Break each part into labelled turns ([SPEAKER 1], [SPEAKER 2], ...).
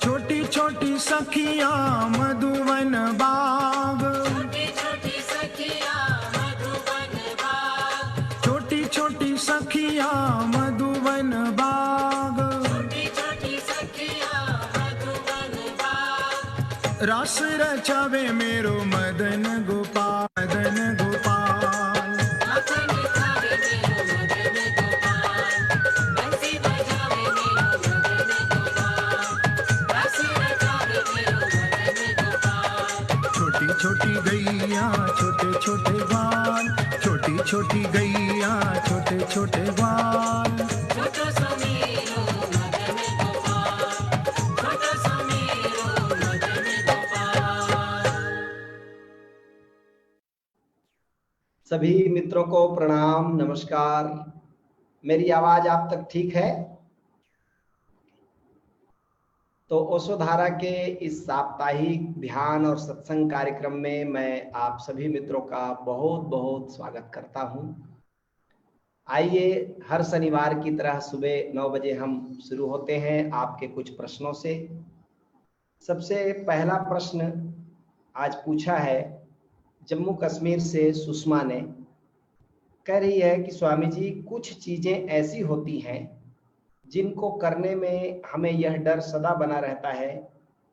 [SPEAKER 1] छोटी छोटी सखियां मधुवन बाग,
[SPEAKER 2] छोटी छोटी सखियां मधुबन बाग,
[SPEAKER 1] छोटी छोटी सखियां मधुवन बाग,
[SPEAKER 2] छोटी छोटी सखियां मधुबन बाग,
[SPEAKER 1] रस रचावे मेरो मदन गोपाल, मदन गोपाल।
[SPEAKER 2] मखन खावे मेरो मदन गोपाल, बंसी बजावे मेरो मदन गोपाल, रस रचावे मेरो मदन गोपाल।
[SPEAKER 1] छोटी छोटी गैया छोटे छोटे बाल, छोटी छोटी गैया छोटे छोटे बाल।
[SPEAKER 2] छोटो सो मेरो मदन गोपाल, छोटो सो मेरो मदन गोपाल।
[SPEAKER 3] सभी मित्रों को प्रणाम, नमस्कार। मेरी आवाज आप तक ठीक है? तो ओशो धारा के इस साप्ताहिक ध्यान और सत्संग कार्यक्रम में मैं आप सभी मित्रों का बहुत बहुत स्वागत करता हूं। आइए, हर शनिवार की तरह सुबह 9 बजे हम शुरू होते हैं आपके कुछ प्रश्नों से। सबसे पहला प्रश्न आज पूछा है जम्मू कश्मीर से सुषमा ने। कह रही है कि स्वामी जी, कुछ चीजें ऐसी होती हैं जिनको करने में हमें यह डर सदा बना रहता है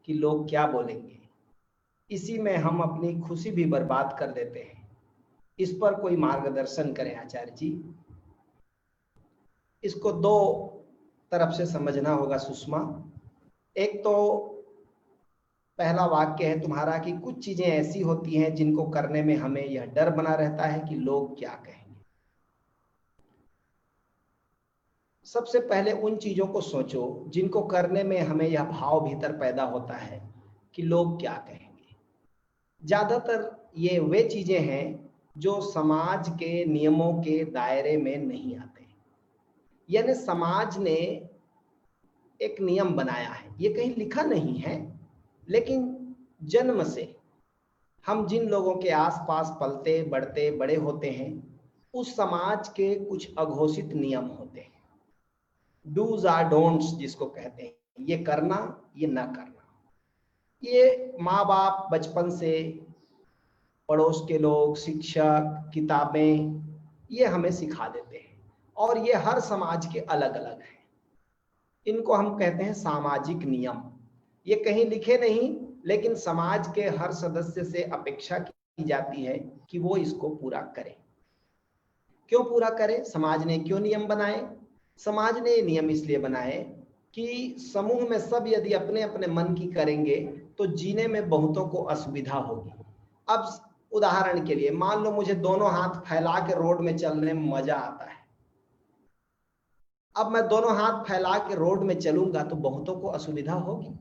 [SPEAKER 3] कि लोग क्या बोलेंगे। इसी में हम अपनी खुशी भी बर्बाद कर देते हैं। इस पर कोई मार्गदर्शन करें आचार्य जी। इसको दो तरफ से समझना होगा सुषमा। एक तो पहला वाक्य है तुम्हारा कि कुछ चीजें ऐसी होती हैं जिनको करने में हमें यह डर बना रहता है कि लोग क्या कहेंगे। सबसे पहले उन चीजों को सोचो जिनको करने में हमें यह भाव भीतर पैदा होता है कि लोग क्या कहेंगे। ज्यादातर ये वे चीजें हैं जो समाज के नियमों के दायरे में नहीं आते। यानी समाज ने एक नियम बनाया है, ये कहीं लिखा नहीं है, लेकिन जन्म से हम जिन लोगों के आसपास पलते बढ़ते बड़े होते हैं, उस समाज के कुछ अघोषित नियम होते हैं। डूज आर डोंट्स जिसको कहते हैं, ये करना ये ना करना। ये माँ बाप बचपन से, पड़ोस के लोग, शिक्षक, किताबें, ये हमें सिखा देते हैं और ये हर समाज के अलग अलग हैं। इनको हम कहते हैं सामाजिक नियम। ये कहीं लिखे नहीं, लेकिन समाज के हर सदस्य से अपेक्षा की जाती है कि वो इसको पूरा करे। क्यों पूरा करे? समाज ने क्यों नियम बनाए? समाज ने नियम इसलिए बनाए कि समूह में सब यदि अपने अपने मन की करेंगे तो जीने में बहुतों को असुविधा होगी। अब उदाहरण के लिए मान लो मुझे दोनों हाथ फैला के रोड में चलने में मजा आता है। अब मैं दोनों हाथ फैला के रोड में चलूंगा तो बहुतों को असुविधा होगी।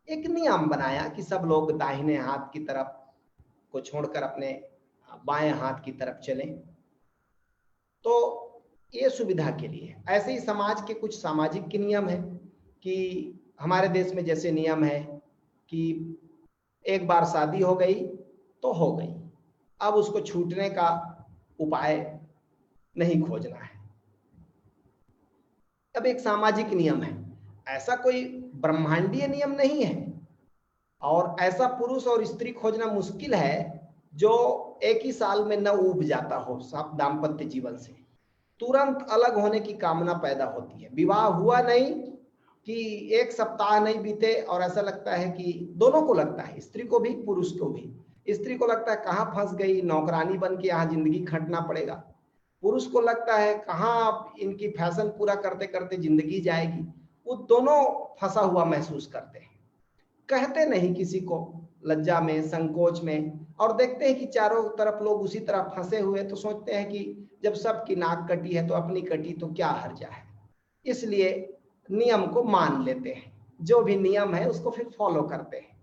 [SPEAKER 3] एक नियम बनाया कि सब लोग दाहिने हाथ की तरफ को छोड़कर अपने बाएं हाथ की तरफ चलें, तो ये सुविधा के लिए। ऐसे ही समाज के कुछ सामाजिक के नियम है कि हमारे देश में जैसे नियम है कि एक बार शादी हो गई तो हो गई, अब उसको छूटने का उपाय नहीं खोजना है। अब एक सामाजिक नियम है, ऐसा कोई ब्रह्मांडीय नियम नहीं है और ऐसा पुरुष और स्त्री खोजना मुश्किल है जो एक ही साल में न उब जाता हो दाम्पत्य जीवन से। तुरंत अलग होने की कामना पैदा होती है। विवाह हुआ नहीं कि एक सप्ताह नहीं बीते और ऐसा लगता है कि दोनों को लगता है, स्त्री को भी पुरुष को भी। स्त्री को लगता है कहाँ फंस गई, नौकरानी बन के यहाँ जिंदगी खटना पड़ेगा। पुरुष को लगता है कहाँ इनकी फैशन पूरा करते करते जिंदगी जाएगी। वो दोनों फंसा हुआ महसूस करते हैं, कहते नहीं किसी को, लज्जा में, संकोच में, और देखते हैं कि चारों तरफ लोग उसी तरह फंसे हुए, तो सोचते हैं कि जब सबकी नाक कटी है तो अपनी कटी तो क्या हर्जा है। इसलिए नियम को मान लेते हैं, जो भी नियम है उसको फिर फॉलो करते हैं।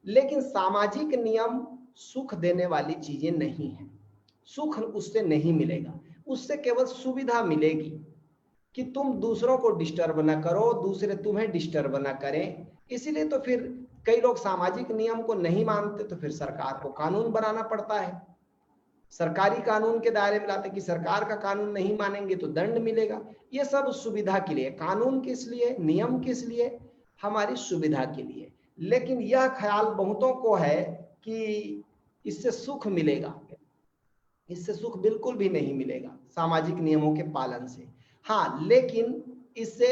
[SPEAKER 3] लेकिन सामाजिक नियम सुख देने वाली चीजें नहीं है। सुख उससे नहीं मिलेगा, उससे केवल सुविधा मिलेगी। कि तुम दूसरों को डिस्टर्ब ना करो, दूसरे तुम्हें डिस्टर्ब ना करें। इसीलिए तो फिर कई लोग सामाजिक नियम को नहीं मानते, तो फिर सरकार को कानून बनाना पड़ता है, सरकारी कानून के दायरे में लाते कि सरकार का कानून नहीं मानेंगे तो दंड मिलेगा। ये सब सुविधा के लिए, कानून किस लिए, नियम किस लिए, हमारी सुविधा के लिए। लेकिन यह ख्याल बहुतों को है कि इससे सुख मिलेगा। इससे सुख बिल्कुल भी नहीं मिलेगा सामाजिक नियमों के पालन से। हाँ, लेकिन इससे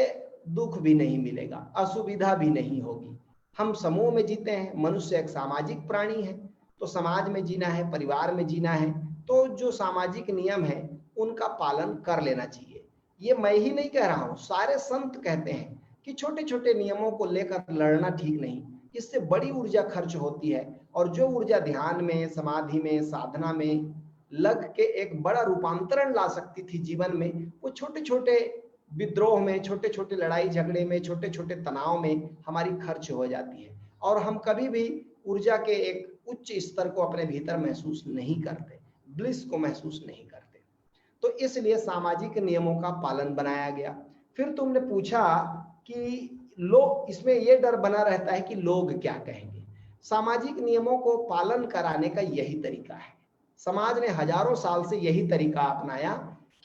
[SPEAKER 3] दुख भी नहीं मिलेगा, असुविधा भी नहीं होगी। हम समूह में जीते हैं, मनुष्य एक सामाजिक प्राणी है, तो समाज में जीना है, परिवार में जीना है, तो जो सामाजिक नियम है उनका पालन कर लेना चाहिए। ये मैं ही नहीं कह रहा हूं, सारे संत कहते हैं कि छोटे छोटे नियमों को लेकर लड़ना ठीक नहीं, इससे बड़ी ऊर्जा खर्च होती है, और जो ऊर्जा ध्यान में, समाधि में, साधना में लग के एक बड़ा रूपांतरण ला सकती थी जीवन में, वो छोटे छोटे विद्रोह में, छोटे छोटे लड़ाई झगड़े में, छोटे छोटे तनाव में हमारी खर्च हो जाती है, और हम कभी भी ऊर्जा के एक उच्च स्तर को अपने भीतर महसूस नहीं करते, ब्लिस को महसूस नहीं करते। तो इसलिए सामाजिक नियमों का पालन बनाया गया। फिर तुमने पूछा कि लोग, इसमें यह डर बना रहता है कि लोग क्या कहेंगे। सामाजिक नियमों को पालन कराने का यही तरीका है। समाज ने हजारों साल से यही तरीका अपनाया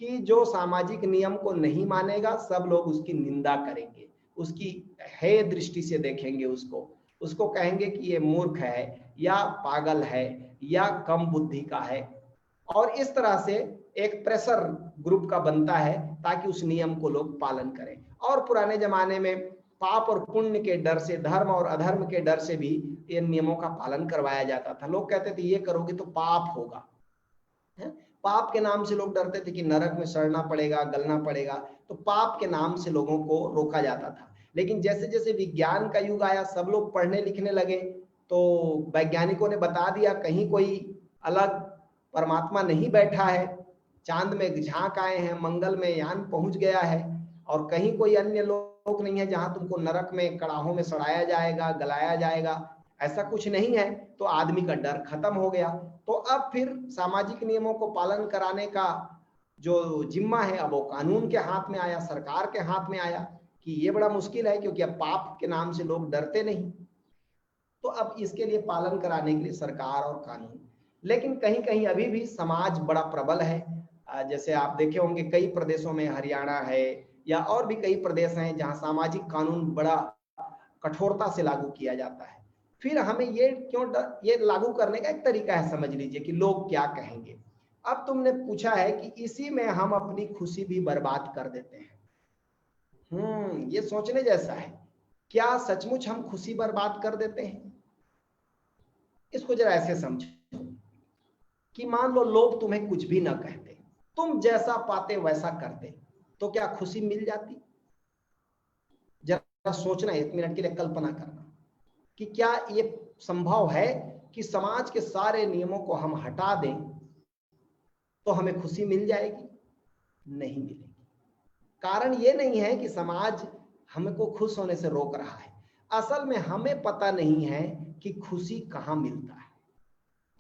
[SPEAKER 3] कि जो सामाजिक नियम को नहीं मानेगा, सब लोग उसकी निंदा करेंगे, उसकी हेय दृष्टि से देखेंगे, उसको कहेंगे कि ये मूर्ख है, या पागल है, या कम बुद्धि का है। और इस तरह से एक प्रेशर ग्रुप का बनता है ताकि उस नियम को लोग पालन करें। और पुराने जमाने में पाप और पुण्य के डर से, धर्म और अधर्म के डर से भी इन नियमों का पालन करवाया जाता था। लोग कहते थे ये करोगे तो पाप होगा, पाप के नाम से लोग डरते थे कि नरक में सड़ना पड़ेगा, गलना पड़ेगा, तो पाप के नाम से लोगों को रोका जाता था। लेकिन जैसे जैसे विज्ञान का युग आया, सब लोग पढ़ने लिखने लगे, तो वैज्ञानिकों ने बता दिया कहीं कोई अलग परमात्मा नहीं बैठा है, चांद में झांक आए हैं, मंगल में यान पहुंच गया है, और कहीं कोई अन्य लोग नहीं है जहां तुमको नरक में कड़ाहों में सड़ाया जाएगा, गलाया जाएगा, ऐसा कुछ नहीं है। तो आदमी का डर खत्म हो गया। तो अब फिर सामाजिक नियमों को पालन कराने का जो जिम्मा है, अब वो कानून के हाथ में आया, सरकार के हाथ में आया, कि ये बड़ा मुश्किल है, क्योंकि अब पाप के नाम से लोग डरते नहीं, तो अब इसके लिए पालन कराने के लिए सरकार और कानून। लेकिन कहीं कहीं अभी भी समाज बड़ा प्रबल है। जैसे आप देखे होंगे कई प्रदेशों में, हरियाणा है या और भी कई प्रदेश हैं जहां सामाजिक कानून बड़ा कठोरता से लागू किया जाता है। फिर हमें ये क्यों ये लागू करने का एक तरीका है, समझ लीजिए, कि लोग क्या कहेंगे। अब तुमने पूछा है कि इसी में हम अपनी खुशी भी बर्बाद कर देते हैं। ये सोचने जैसा है। क्या सचमुच हम खुशी बर्बाद कर देते हैं? इसको जरा ऐसे समझो कि मान लो लोग तुम्हें कुछ भी ना कहते, तुम जैसा पाते वैसा करते, तो क्या खुशी मिल जाती? जरा सोचना, 1 मिनट के लिए कल्पना करना कि क्या ये संभव है कि समाज के सारे नियमों को हम हटा दें तो हमें खुशी मिल जाएगी? नहीं मिलेगी। कारण ये नहीं है कि समाज हमको खुश होने से रोक रहा है, असल में हमें पता नहीं है कि खुशी कहाँ मिलता है,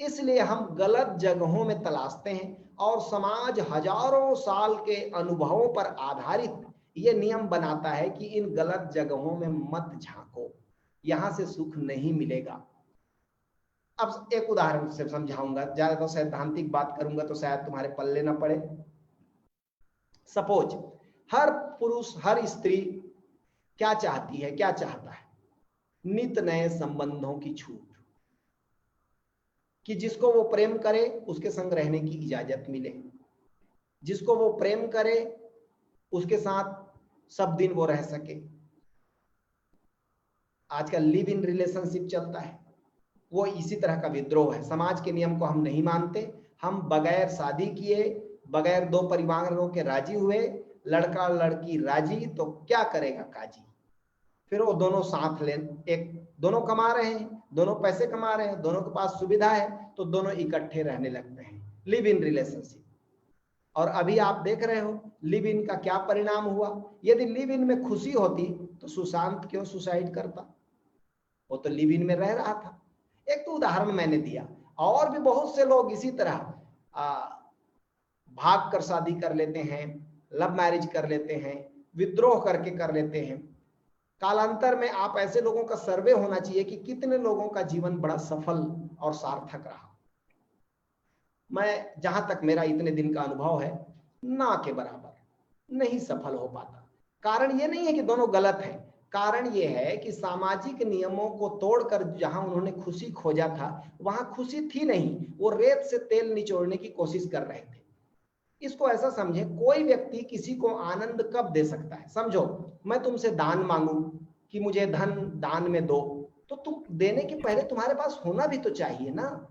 [SPEAKER 3] इसलिए हम गलत जगहों में तलाशते हैं। और समाज हजारों साल के अनुभवों पर आधारित ये नियम बनाता है कि इन गलत जगहों में मत झांको, यहां से सुख नहीं मिलेगा। अब एक उदाहरण से समझाऊंगा, ज्यादा तो सैद्धांतिक बात करूंगा तो शायद तुम्हारे पल्ले ना पड़े। सपोज हर पुरुष, हर स्त्री क्या चाहती है, क्या चाहता है? नित नए संबंधों की छूट, कि जिसको वो प्रेम करे उसके संग रहने की इजाजत मिले, जिसको वो प्रेम करे उसके साथ सब दिन वो रह सके। आजकल लिव इन रिलेशनशिप चलता है, वो इसी तरह का विद्रोह है। समाज के नियम को हम नहीं मानते, हम बगैर शादी किए, बगैर 2 परिवारों के राजी हुए, लड़का लड़की राजी, तो क्या करेगा काजी? फिर वो दोनों साथ दोनों कमा रहे हैं, दोनों पैसे कमा रहे हैं, दोनों के पास सुविधा है, तो दोनों इकट्ठे रहने लगते हैं, लिव इन रिलेशनशिप। और अभी आप देख रहे हो लिव इन का क्या परिणाम हुआ। यदि लिव इन में खुशी होती तो सुशांत क्यों सुसाइड करता? वो तो लिव इन में रह रहा था। एक तो उदाहरण मैंने दिया, और भी बहुत से लोग इसी तरह भाग कर शादी कर लेते हैं, लव मैरिज कर लेते हैं, विद्रोह करके कर लेते हैं। कालांतर में आप ऐसे लोगों का सर्वे होना चाहिए कि कितने लोगों का जीवन बड़ा सफल और सार्थक रहा। मैं जहां तक मेरा इतने दिन का अनुभव है, ना के बराबर नहीं सफल हो पाता। कारण ये नहीं है कि दोनों गलत हैं, कारण ये है कि सामाजिक नियमों को तोड़कर जहां उन्होंने खुशी खोजा था वहां खुशी थी नहीं, वो रेत से तेल निचोड़ने की कोशिश कर रहे थे। इसको ऐसा समझे, कोई व्यक्ति किसी को आनंद कब दे सकता है? समझो मैं तुमसे दान मांगू कि मुझे धन दान में दो, तो तुम देने के पहले तुम्हारे पास होना भी तो चाहिए ना।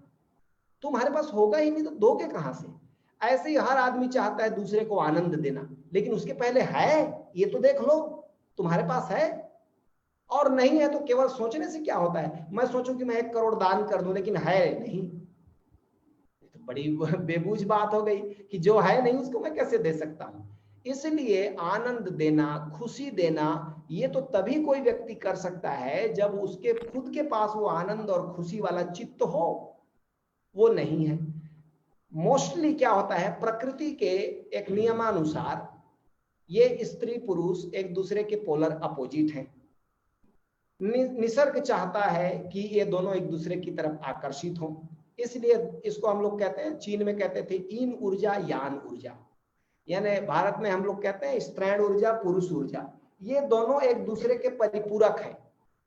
[SPEAKER 3] तुम्हारे पास होगा ही नहीं तो दोगे कहां से? ऐसे ही हर आदमी चाहता है दूसरे को आनंद देना, लेकिन उसके पहले है ये तो देख लो, तुम्हारे पास है। और नहीं है तो केवल सोचने से क्या होता है? मैं सोचूं कि मैं 1 करोड़ दान कर दूं लेकिन है नहीं, तो बड़ी बेबूझ बात हो गई कि जो है नहीं उसको मैं कैसे दे सकता हूं। इसलिए आनंद देना, खुशी देना, ये तो तभी कोई व्यक्ति कर सकता है जब उसके खुद के पास वो आनंद और खुशी वाला चित्त हो। वो नहीं है। मोस्टली क्या होता है, प्रकृति के एक नियमानुसार ये स्त्री पुरुष एक दूसरे के पोलर अपोजिट हैं। निसर्ग चाहता है कि ये दोनों एक दूसरे की तरफ आकर्षित हों, इसलिए इसको हम लोग कहते हैं, चीन में कहते थे इन ऊर्जा यान ऊर्जा, यानी भारत में हम लोग कहते हैं स्त्रीण ऊर्जा पुरुष ऊर्जा। ये दोनों एक दूसरे के परिपूरक हैं,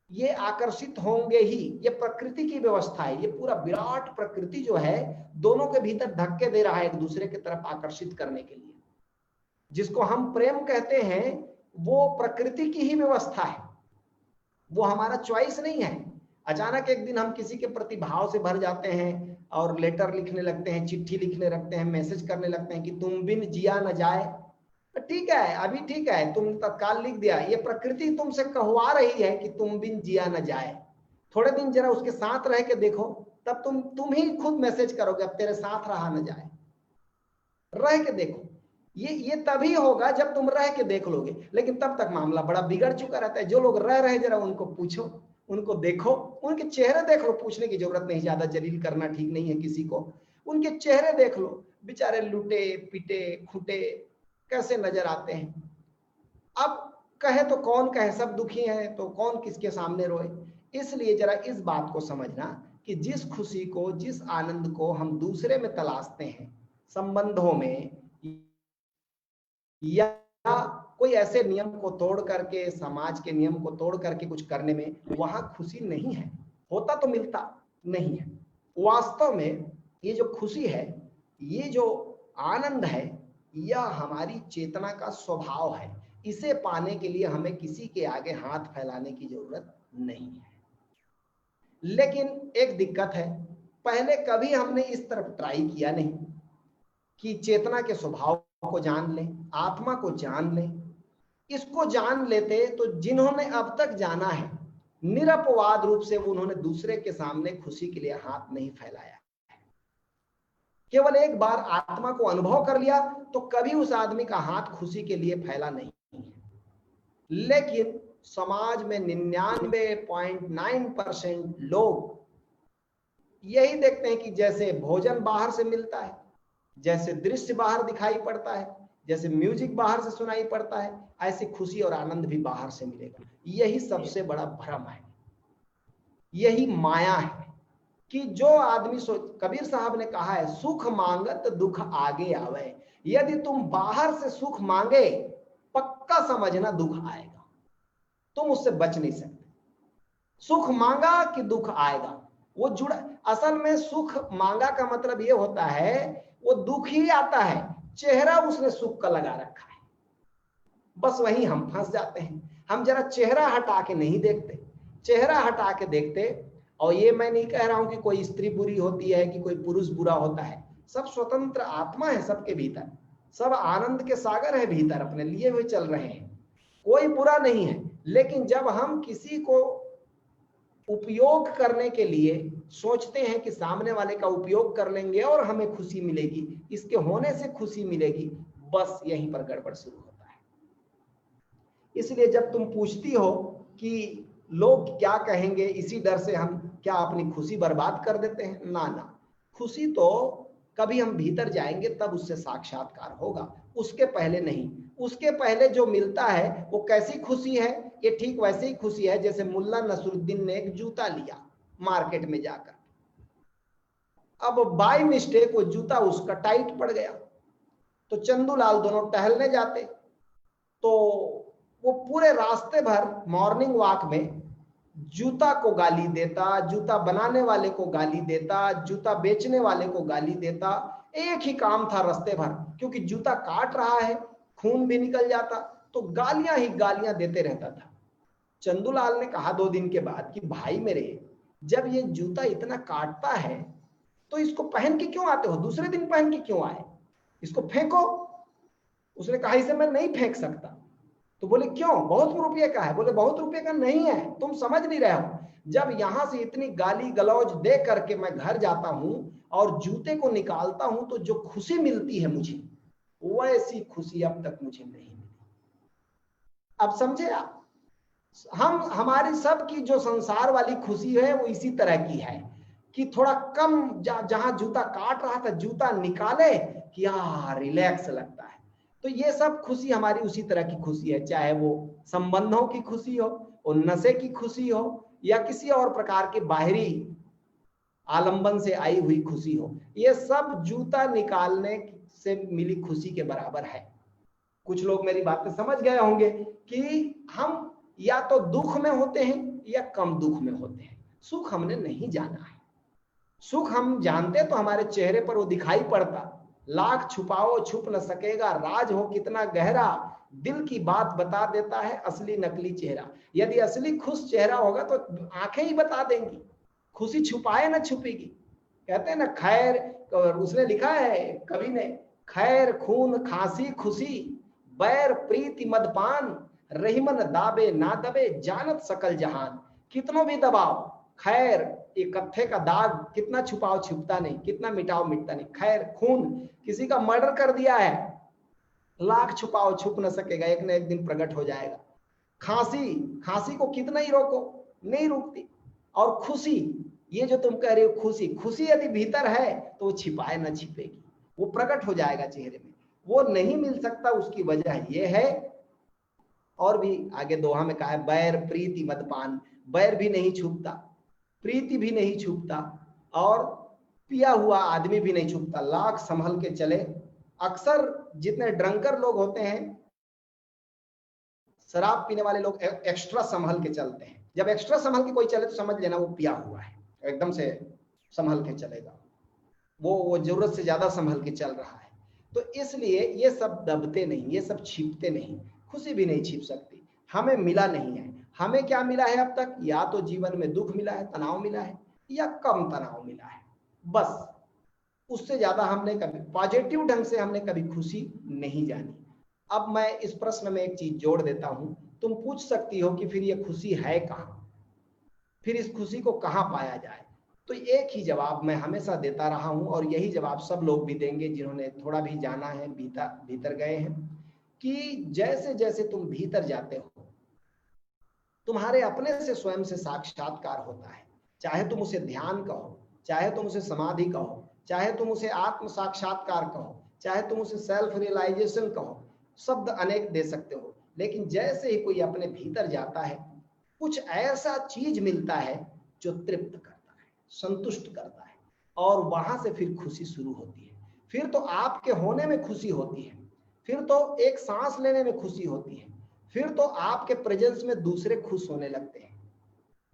[SPEAKER 3] ये आकर्षित होंगे ही, ये प्रकृति की व्यवस्था है। ये पूरा विराट प्रकृति जो है दोनों के भीतर धक्के दे रहा है एक दूसरे की तरफ आकर्षित करने के लिए। जिसको हम प्रेम कहते हैं वो प्रकृति की ही व्यवस्था है, वो हमारा चॉइस नहीं है। अचानक एक दिन हम किसी के प्रति भाव से भर जाते हैं और लेटर लिखने लगते हैं, चिट्ठी लिखने लगते हैं, मैसेज करने लगते हैं कि तुम बिन जिया न जाए। ठीक है, अभी ठीक है, तुम तत्काल लिख दिया, ये प्रकृति तुमसे कहवा रही है कि तुम बिन जिया न जाए। थोड़े दिन जरा उसके साथ रह के देखो, तब तुम ही खुद मैसेज करोगे अब तेरे साथ रहा न जाए। रह के देखो, ये तभी होगा जब तुम रह के देख लोगे, लेकिन तब तक मामला बड़ा बिगड़ चुका रहता है। जो लोग रह रहे जरा उनको पूछो, उनको देखो, उनके चेहरे देख लो। पूछने की जरूरत नहीं, ज्यादा जलील करना ठीक नहीं है किसी को। उनके चेहरे देख लो, बेचारे लुटे पिटे खुटे कैसे नजर आते हैं। अब कहे तो कौन कहे, सब दुखी हैं तो कौन किसके सामने रोए। इसलिए जरा इस बात को समझना कि जिस खुशी को, जिस आनंद को हम दूसरे में तलाशते हैं, संबंधों में या कोई ऐसे नियम को तोड़ करके, समाज के नियम को तोड़ करके कुछ करने में, वहां खुशी नहीं है। होता तो मिलता नहीं है। वास्तव में ये जो खुशी है, ये जो आनंद है, यह हमारी चेतना का स्वभाव है। इसे पाने के लिए हमें किसी के आगे हाथ फैलाने की जरूरत नहीं है। लेकिन एक दिक्कत है, पहले कभी हमने इस तरफ ट्राई किया नहीं कि चेतना के स्वभाव को जान लें, आत्मा को जान लें। इसको जान लेते तो जिन्होंने अब तक जाना है, निरपवाद रूप से उन्होंने दूसरे के सामने खुशी के लिए हाथ नहीं फैलाया। केवल एक बार आत्मा को अनुभव कर लिया तो कभी उस आदमी का हाथ खुशी के लिए फैला नहीं है। लेकिन समाज में 99.9% लोग यही देखते हैं कि जैसे भोजन बाहर से मिलता है, जैसे दृश्य बाहर दिखाई पड़ता है, जैसे म्यूजिक बाहर से सुनाई पड़ता है, ऐसे खुशी और आनंद भी बाहर से मिलेगा। यही सबसे बड़ा भ्रम है, यही माया है कि जो आदमी कबीर साहब ने कहा है, सुख मांगत दुख आगे आवे। यदि तुम बाहर से सुख मांगे, पक्का समझना दुख आएगा, तुम उससे बच नहीं सकते। सुख मांगा कि दुख आएगा, वो जुड़ा। असल में सुख मांगा का मतलब ये होता है वो दुख ही आता है, चेहरा उसने सुख का लगा रखा है। बस वहीं हम फंस जाते हैं। हम जरा चेहरा हटा के नहीं देखते, चेहरा हटा के देखते। और ये मैं नहीं कह रहा हूं कि कोई स्त्री बुरी होती है कि कोई पुरुष बुरा होता है। सब स्वतंत्र आत्मा है सबके भीतर, सब आनंद के सागर है भीतर, अपने लिए हुए चल रहे हैं, कोई बुरा नहीं है। लेकिन जब हम किसी को उपयोग करने के लिए सोचते हैं कि सामने वाले का उपयोग कर लेंगे और हमें खुशी मिलेगी, इसके होने से खुशी मिलेगी, बस यहीं पर गड़बड़ शुरू होता है। इसलिए जब तुम पूछती हो कि लोग क्या कहेंगे, इसी डर से हम क्या अपनी खुशी बर्बाद कर देते हैं? ना ना, खुशी तो कभी हम भीतर जाएंगे तब उससे साक्षात्कार होगा, उसके पहले नहीं। उसके पहले जो मिलता है वो कैसी खुशी है, ये ठीक वैसे ही खुशी है जैसे मुल्ला नसरुद्दीन ने एक जूता लिया मार्केट में जाकर, अब बाय मिस्टेक वो जूता उसका टाइट पड़ गया, तो चंदूलाल दोनों टहलने जाते, तो वो पूरे रास्ते भर मॉर्निंग वॉक में जूता को गाली देता, जूता बनाने वाले को गाली देता, जूता बेचने वाले को गाली देता। एक ही काम था रास्ते भर, क्योंकि जूता काट रहा है, खून भी निकल जाता, तो गालियां ही गालियां देते रहता था। चंदूलाल ने कहा 2 दिन के बाद कि भाई मेरे, जब ये जूता इतना काटता है तो इसको पहन के क्यों आते हो, दूसरे दिन पहन के क्यों आए, इसको फेंको। उसने कहा इसे मैं नहीं फेंक सकता। तो बोले क्यों, बहुत रुपये का है। बोले बहुत रुपये का नहीं है, तुम समझ नहीं रहे हो। जब यहां से इतनी गाली गलौज दे करके मैं घर जाता हूं और जूते को निकालता हूं तो जो खुशी मिलती है मुझे, वैसी खुशी अब तक मुझे नहीं मिली। अब समझे आप, हमारी सब की जो संसार वाली खुशी है वो इसी तरह की है कि थोड़ा कम जहां जूता काट रहा था जूता निकाले कि यार रिलैक्स लगता है। तो ये सब खुशी हमारी उसी तरह की खुशी है, चाहे वो संबंधों की खुशी हो, वो नशे की खुशी हो, या किसी और प्रकार के बाहरी आलंबन से आई हुई खुशी हो। ये सब जूता निकालने से मिली खुशी के बराबर है। कुछ लोग मेरी बातें समझ गए होंगे कि हम या तो दुख में होते हैं या कम दुख में होते हैं। सुख हमने नहीं जाना है, सुख हम जानते तो हमारे चेहरे पर वो दिखाई पड़ता। लाख छुपाओ छुप न सकेगा, राज हो कितना गहरा, दिल की बात बता देता है असली नकली चेहरा। यदि असली खुश चेहरा होगा तो आंखें ही बता देंगी, खुशी छुपाए ना छुपेगी। कहते हैं ना खैर, उसने लिखा है कवि ने, खैर खून खांसी खुशी, बैर प्रीति मदपान, रहीमन दाबे ना दबे जानत सकल जहान। कितनों भी दबाओ, खैर ये कत्थे का दाग कितना छुपाओ छुपता नहीं, कितना मिटाओ मिटता नहीं। खैर खून, किसी का मर्डर कर दिया है, लाख छुपाओ छुप न सकेगा, एक न एक दिन प्रकट हो जाएगा। खांसी, खांसी को कितना ही रोको नहीं रुकती। और खुशी, ये जो तुम कह रहे हो खुशी, खुशी यदि भीतर है तो वो छिपाए ना छिपेगी, वो प्रकट हो जाएगा चेहरे में। वो नहीं मिल सकता, उसकी वजह ये है, और भी आगे दोहा में कहा है बैर प्रीति मदपान, बैर भी नहीं छुपता, प्रीति भी नहीं छुपता, और पिया हुआ आदमी भी नहीं छुपता। लाख संभल के चले। अक्सर जितने ड्रंकर लोग होते हैं, शराब पीने वाले लोग एक्स्ट्रा संभल के चलते हैं। जब एक्स्ट्रा संभल के कोई चले तो समझ लेना वो पिया हुआ है, एकदम से संभल के चलेगा, वो जरूरत से ज्यादा संभल के चल रहा है। तो इसलिए ये सब दबते नहीं, ये सब छिपते नहीं, खुशी भी नहीं छिप सकती। हमें मिला नहीं है, हमें क्या मिला है अब तक, या तो जीवन में दुख मिला है, तनाव मिला है, या कम तनाव मिला है, बस। उससे ज्यादा हमने कभी पॉजिटिव ढंग से हमने कभी खुशी नहीं जानी। अब मैं इस प्रश्न में एक चीज जोड़ देता हूं, तुम पूछ सकती हो कि फिर ये खुशी है कहां, फिर इस खुशी को कहां पाया जाए। तो एक ही जवाब मैं हमेशा देता रहा हूं, और यही जवाब सब लोग भी देंगे जिन्होंने थोड़ा भी जाना है, भीतर गए हैं, कि जैसे जैसे तुम भीतर जाते हो तुम्हारे अपने से स्वयं से साक्षात्कार होता है। चाहे तुम उसे ध्यान कहो, चाहे तुम उसे समाधि कहो, चाहे तुम उसे आत्म साक्षात्कार कहो, चाहे तुम उसे सेल्फ रियलाइजेशन कहो, शब्द अनेक दे सकते हो। लेकिन जैसे ही कोई अपने भीतर जाता है, कुछ ऐसा चीज मिलता है जो तृप्त करता है, संतुष्ट करता है, और वहां से फिर खुशी शुरू होती है। फिर तो आपके होने में खुशी होती है, फिर तो एक सांस लेने में खुशी होती है, फिर तो आपके प्रेजेंस में दूसरे खुश होने लगते हैं।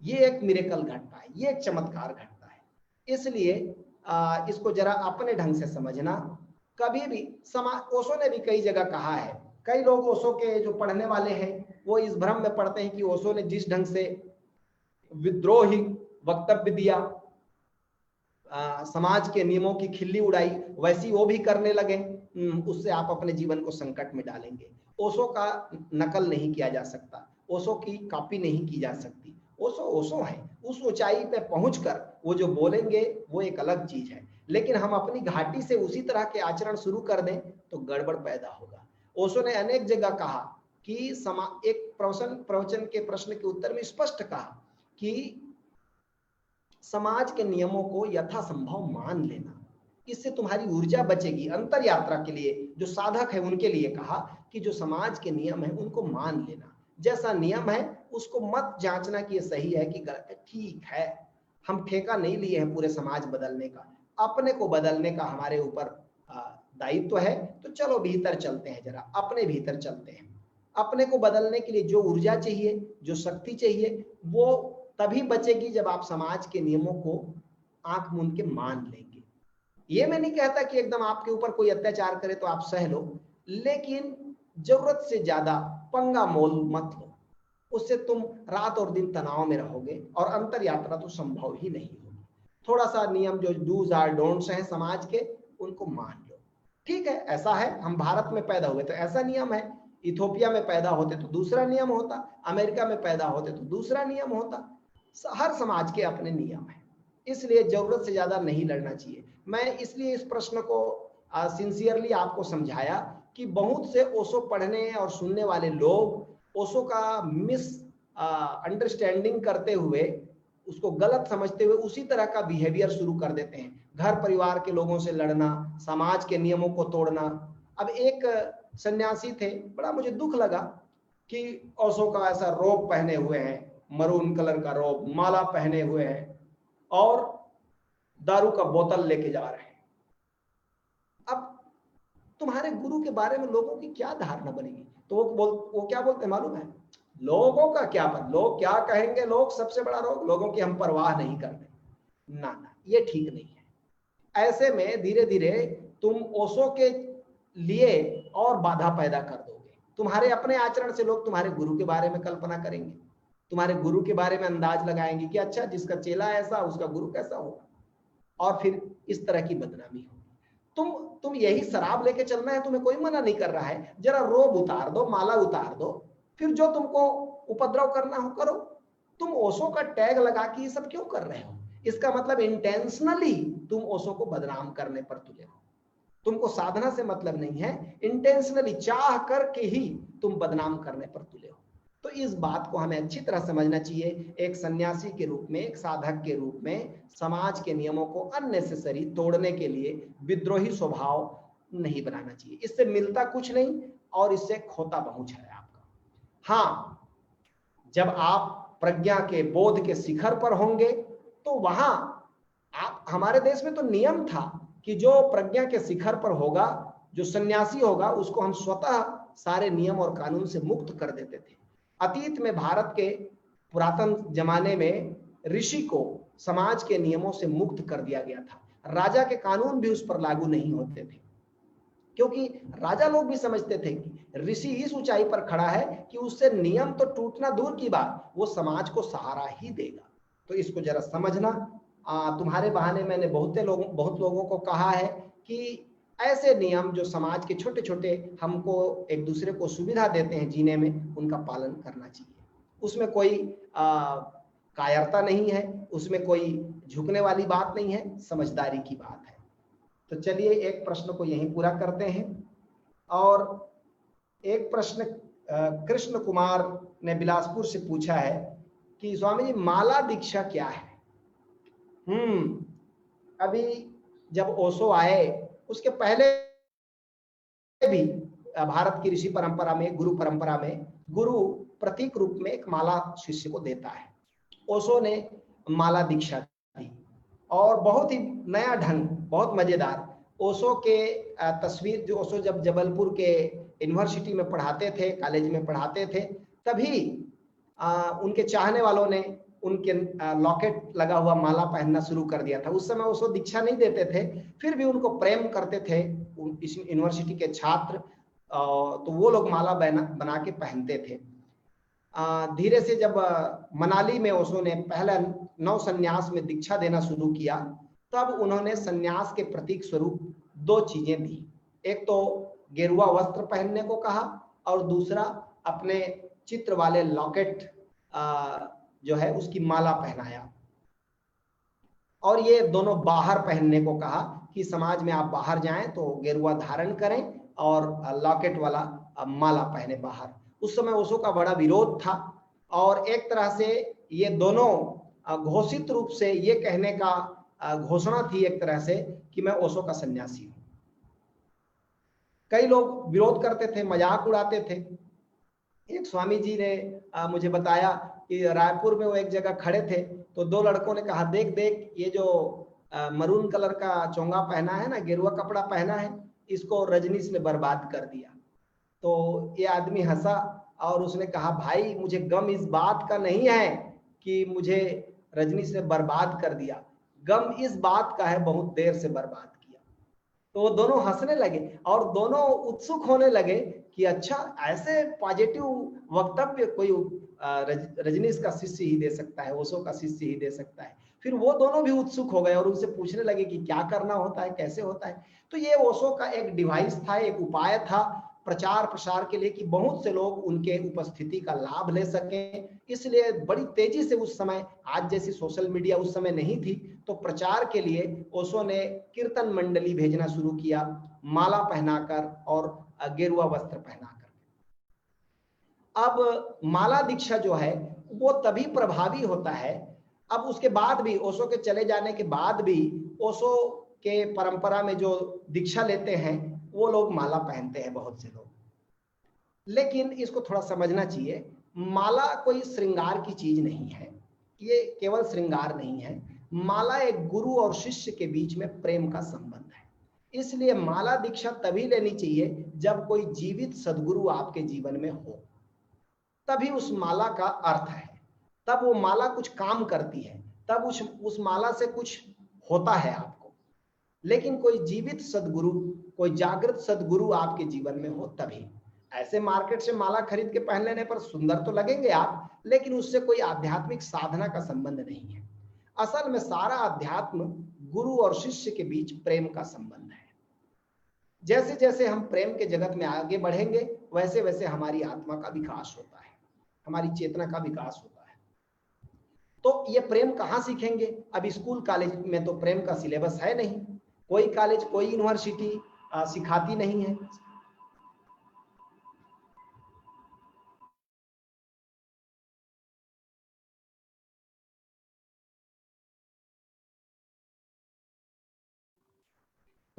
[SPEAKER 3] ये एक मिरेकल घटना है, ये एक चमत्कार घटना है। इसलिए इसको जरा अपने ढंग से समझना। कभी भी ओशो ने भी कई जगह कहा है, कई लोग ओशो के जो पढ़ने वाले हैं वो इस भ्रम में पढ़ते हैं कि ओशो ने जिस ढंग से विद्रोही वक्तव्य दिया, समाज के नियमों की खिल्ली उड़ाई, वैसी वो भी करने लगे, उससे आप अपने जीवन को संकट में डालेंगे। ओशो का नकल नहीं किया जा सकता, ओशो की कॉपी नहीं की जा सकती। ओशो ओशो है, उस ऊंचाई पे पहुंचकर वो जो बोलेंगे वो एक अलग चीज है। लेकिन हम अपनी घाटी से उसी तरह के आचरण शुरू कर दें तो गड़बड़ पैदा होगा। ओशो ने अनेक जगह कहा कि एक प्रवचन के प्रश्न के उत्तर में स्पष्ट कहा कि समाज के नियमों को यथासंभव मान लेना, इससे तुम्हारी ऊर्जा बचेगी। अंतर यात्रा के लिए जो साधक है उनके लिए कहा कि जो समाज के नियम है उनको मान लेना, जैसा नियम है उसको मत जांचना कि ये सही है कि गलत है। ठीक है, हम ठेका नहीं लिए हैं पूरे समाज बदलने का, अपने को बदलने का हमारे ऊपर दायित्व है। तो चलो भीतर चलते हैं, जरा अपने भीतर चलते हैं। अपने को बदलने के लिए जो ऊर्जा चाहिए, जो शक्ति चाहिए, वो तभी बचेगी जब आप समाज के नियमों को आंख मूंद के मान लेंगे। ये मैं नहीं कहता कि एकदम आपके ऊपर कोई अत्याचार करे तो आप सह लो, लेकिन जरूरत से ज्यादा पंगा मोल मत लो, उससे तुम रात और दिन तनाव में रहोगे और अंतर यात्रा तो संभव ही नहीं होगी। थोड़ा सा नियम जो डूज और डोंट्स हैं समाज के, उनको मान लो। ठीक है, ऐसा है, हम भारत में पैदा हुए तो ऐसा नियम है, इथोपिया में पैदा होते तो दूसरा नियम होता, अमेरिका में पैदा होते तो दूसरा नियम होता। हर समाज के अपने नियम है, इसलिए जरूरत से ज्यादा नहीं लड़ना चाहिए। मैं इसलिए इस प्रश्न को सिंसियरली आपको समझाया कि बहुत से ओशो पढ़ने और सुनने वाले लोग ओशो का मिस अंडरस्टैंडिंग करते हुए, उसको गलत समझते हुए उसी तरह का बिहेवियर शुरू कर देते हैं। घर परिवार के लोगों से लड़ना, समाज के नियमों को तोड़ना। अब एक सन्यासी थे, बड़ा मुझे दुख लगा कि ओशो का ऐसा रोब पहने हुए हैं, मरून कलर का रोब, माला पहने हुए हैं और दारू का बोतल लेके जा रहे हैं। अब तुम्हारे गुरु के बारे में लोगों की क्या धारणा बनेगी? तो वो क्या बोलते हैं मालूम है? लोगों का क्या पता, लोग क्या कहेंगे, लोग सबसे बड़ा रोग, लोगों की हम परवाह नहीं करते। ना ना, ये ठीक नहीं है। ऐसे में धीरे धीरे तुम ओशो के लिए और बाधा पैदा कर दोगे। तुम्हारे अपने आचरण से लोग तुम्हारे गुरु के बारे में कल्पना करेंगे, तुम्हारे गुरु के बारे में अंदाज लगाएंगे कि अच्छा जिसका चेला ऐसा उसका गुरु कैसा होगा, और फिर इस तरह की बदनामी होगी। तुम यही शराब लेके चलना है, तुम्हें कोई मना नहीं कर रहा है, जरा रोब उतार दो, माला उतार दो, फिर जो तुमको उपद्रव करना हो करो। तुम ओशो का टैग लगा के ये सब क्यों कर रहे हो? इसका मतलब इंटेंशनली तुम ओशो को बदनाम करने पर तुले हो। तुमको साधना से मतलब नहीं है, इंटेंशनली चाह करके ही तुम बदनाम करने पर तुले हो। तो इस बात को हमें अच्छी तरह समझना चाहिए। एक सन्यासी के रूप में, एक साधक के रूप में समाज के नियमों को अननेसेसरी तोड़ने के लिए विद्रोही स्वभाव नहीं बनाना चाहिए। इससे मिलता कुछ नहीं और इससे खोता बहुत है आपका। हाँ, जब आप प्रज्ञा के, बोध के शिखर पर होंगे तो वहां आप, हमारे देश में तो नियम था कि जो प्रज्ञा के शिखर पर होगा, जो सन्यासी होगा, उसको हम स्वतः सारे नियम और कानून से मुक्त कर देते थे। अतीत में भारत के पुरातन जमाने में ऋषि को समाज के नियमों से मुक्त कर दिया गया था। राजा के कानून भी उस पर लागू नहीं होते थे, क्योंकि राजा लोग भी समझते थे कि ऋषि इस ऊंचाई पर खड़ा है कि उससे नियम तो टूटना दूर की बात, वो समाज को सहारा ही देगा। तो इसको जरा समझना। तुम्हारे बहाने मैंने बहुत लोगों को कहा है कि ऐसे नियम जो समाज के छोटे छोटे हमको एक दूसरे को सुविधा देते हैं जीने में, उनका पालन करना चाहिए। उसमें कोई कायरता नहीं है, उसमें कोई झुकने वाली बात नहीं है, समझदारी की बात है। तो चलिए एक प्रश्न को यहीं पूरा करते हैं। और एक प्रश्न कृष्ण कुमार ने बिलासपुर से पूछा है कि स्वामी जी माला दीक्षा क्या है? अभी जब ओशो आए उसके पहले भी भारत की ऋषि परंपरा में, गुरु परंपरा में, गुरु प्रतीक रूप में एक माला शिष्य को देता है। ओशो ने माला दीक्षा दी और बहुत ही नया ढंग, बहुत मजेदार। ओशो के तस्वीर, जो ओशो जब जबलपुर के यूनिवर्सिटी में पढ़ाते थे, कॉलेज में पढ़ाते थे, तभी उनके चाहने वालों ने उनके लॉकेट लगा हुआ माला पहनना शुरू कर दिया था। उस समय ओशो दीक्षा नहीं देते थे, फिर भी उनको प्रेम करते थे इस यूनिवर्सिटी के छात्र, तो वो लोग माला बना के पहनते थे। धीरे से जब मनाली में ओशो ने पहला नव संन्यास में दीक्षा देना शुरू किया, तब उन्होंने संन्यास के प्रतीक स्वरूप दो चीजें दी। एक तो गेरुआ वस्त्र पहनने को कहा और दूसरा अपने चित्र वाले लॉकेट जो है उसकी माला पहनाया। और ये दोनों बाहर पहनने को कहा कि समाज में आप बाहर जाएं तो गेरुआ धारण करें और लॉकेट वाला माला पहने बाहर। उस समय ओशो का बड़ा विरोध था और एक तरह से ये दोनों घोषित रूप से ये कहने का घोषणा थी एक तरह से कि मैं ओशो का सन्यासी हूं। कई लोग विरोध करते थे, मजाक उड़ाते थे। एक स्वामी जी ने मुझे बताया कि रायपुर में वो एक जगह खड़े थे, तो दो लड़कों ने कहा, देख देख ये जो मरून कलर का चोंगा पहना है ना, गेरुआ कपड़ा पहना है, इसको रजनीश ने बर्बाद कर दिया। तो ये आदमी हंसा और उसने कहा, भाई मुझे गम इस बात का नहीं है कि मुझे रजनीश ने बर्बाद कर दिया, गम इस बात का है बहुत देर से बर्बाद किया। तो वो दोनों हंसने लगे और दोनों उत्सुक होने लगे कि अच्छा ऐसे पॉजिटिव वक्तव्य कोई रजनीश का शिष्य ही दे सकता है, ओशो का शिष्य ही दे सकता है। फिर वो दोनों भी उत्सुक हो गए और उनसे पूछने लगे कि क्या करना होता है, कैसे होता है। तो ये ओशो का एक डिवाइस था, एक उपाय था प्रचार प्रसार के लिए कि बहुत से लोग उनके उपस्थिति का लाभ ले सकें। इसलिए बड़ी तेजी से उस समय, आज जैसी सोशल मीडिया उस समय नहीं थी, तो प्रचार के लिए ओशो ने कीर्तन मंडली भेजना शुरू किया, माला पहनाकर और गेरुआ वस्त्र पहनाकर। अब माला दीक्षा जो है वो तभी प्रभावी होता है, अब उसके बाद भी, ओशो के चले जाने के बाद भी ओशो के परंपरा में जो दीक्षा लेते हैं वो लोग माला पहनते हैं, बहुत से लोग। लेकिन इसको थोड़ा समझना चाहिए, माला कोई श्रृंगार की चीज नहीं है, ये केवल श्रृंगार नहीं है। माला एक गुरु और शिष्य के बीच में प्रेम का संबंध है। इसलिए माला दीक्षा तभी लेनी चाहिए जब कोई जीवित सदगुरु आपके जीवन में हो, तभी उस माला का अर्थ है, तब वो माला कुछ काम करती है, तब उस माला से कुछ होता है आपको। लेकिन कोई जीवित सदगुरु, कोई जागृत सदगुरु आपके जीवन में हो तभी। ऐसे मार्केट से माला खरीद के पहन लेने पर सुंदर तो लगेंगे आप, लेकिन उससे कोई आध्यात्मिक साधना का संबंध नहीं है। असल में सारा अध्यात्म गुरु और शिष्य के बीच प्रेम का संबंध है। जैसे जैसे हम प्रेम के जगत में आगे बढ़ेंगे, वैसे वैसे हमारी आत्मा का विकास होता है, हमारी चेतना का विकास होता है। तो ये प्रेम कहाँ सीखेंगे? अब स्कूल कॉलेज में तो प्रेम का सिलेबस है नहीं, कोई कॉलेज कोई यूनिवर्सिटी सिखाती नहीं है।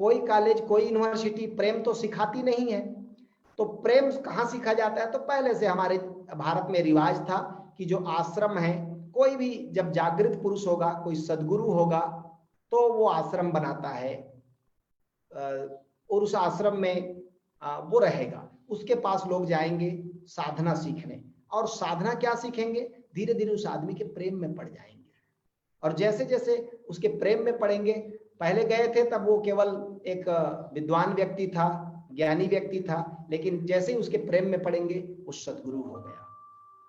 [SPEAKER 3] कोई कॉलेज कोई यूनिवर्सिटी प्रेम तो सिखाती नहीं है। तो प्रेम कहाँ सीखा जाता है? तो पहले से हमारे भारत में रिवाज था कि जो आश्रम है, कोई भी जब जागृत पुरुष होगा, कोई सदगुरु होगा, तो वो आश्रम बनाता है और उस आश्रम में वो रहेगा, उसके पास लोग जाएंगे साधना सीखने। और साधना क्या सीखेंगे? धीरे धीरे उस आदमी के प्रेम में पड़ जाएंगे। और जैसे जैसे उसके प्रेम में पड़ेंगे, पहले गए थे तब वो केवल एक विद्वान व्यक्ति था, ज्ञानी व्यक्ति था, लेकिन जैसे ही उसके प्रेम में पड़ेंगे वो सदगुरु हो गया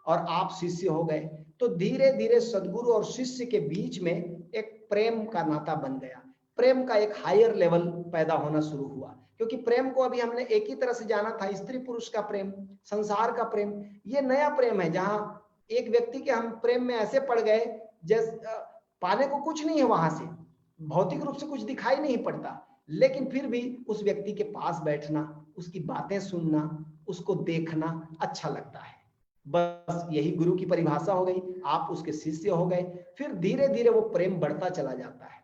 [SPEAKER 3] और आप शिष्य हो गए। तो धीरे धीरे सदगुरु और शिष्य के बीच में एक प्रेम का नाता बन गया, प्रेम का एक हायर लेवल पैदा होना शुरू हुआ। क्योंकि प्रेम को अभी हमने एक ही तरह से जाना था, स्त्री पुरुष का प्रेम, संसार का प्रेम। ये नया प्रेम है जहां एक व्यक्ति के हम प्रेम में ऐसे पड़ गए जैसे पाने को कुछ नहीं है, वहां से भौतिक रूप से कुछ दिखाई नहीं पड़ता, लेकिन फिर भी उस व्यक्ति के पास बैठना, उसकी बातें सुनना, उसको देखना अच्छा लगता है। बस यही गुरु की परिभाषा हो गई, आप उसके शिष्य हो गए। फिर धीरे धीरे वो प्रेम बढ़ता चला जाता है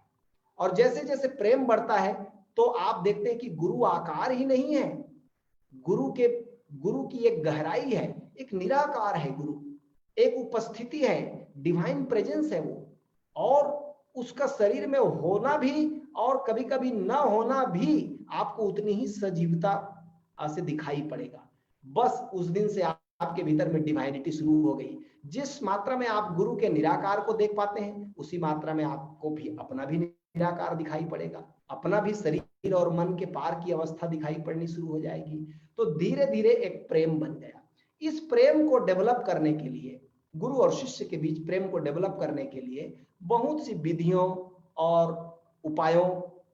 [SPEAKER 3] और जैसे जैसे प्रेम बढ़ता है तो आप देखते हैं कि गुरु आकार ही नहीं है, गुरु की एक गहराई है, एक निराकार है गुरु, एक उपस्थिति है, डिवाइन प्रेजेंस है वो। और उसका शरीर में होना भी और कभी कभी ना होना भी आपको उतनी ही सजीवता से दिखाई पड़ेगा। बस उस दिन से आपके भीतर में डिवाइनिटी शुरू हो गई। जिस मात्रा में आप गुरु के निराकार को देख पाते हैं, उसी मात्रा में आपको भी अपना भी निराकार दिखाई पड़ेगा, अपना भी शरीर और मन के पार की अवस्था दिखाई पड़नी शुरू हो जाएगी। तो धीरे धीरे एक प्रेम बन गया। इस प्रेम को डेवलप करने के लिए, गुरु और शिष्य के बीच प्रेम को डेवलप करने के लिए बहुत सी विधियों और उपायों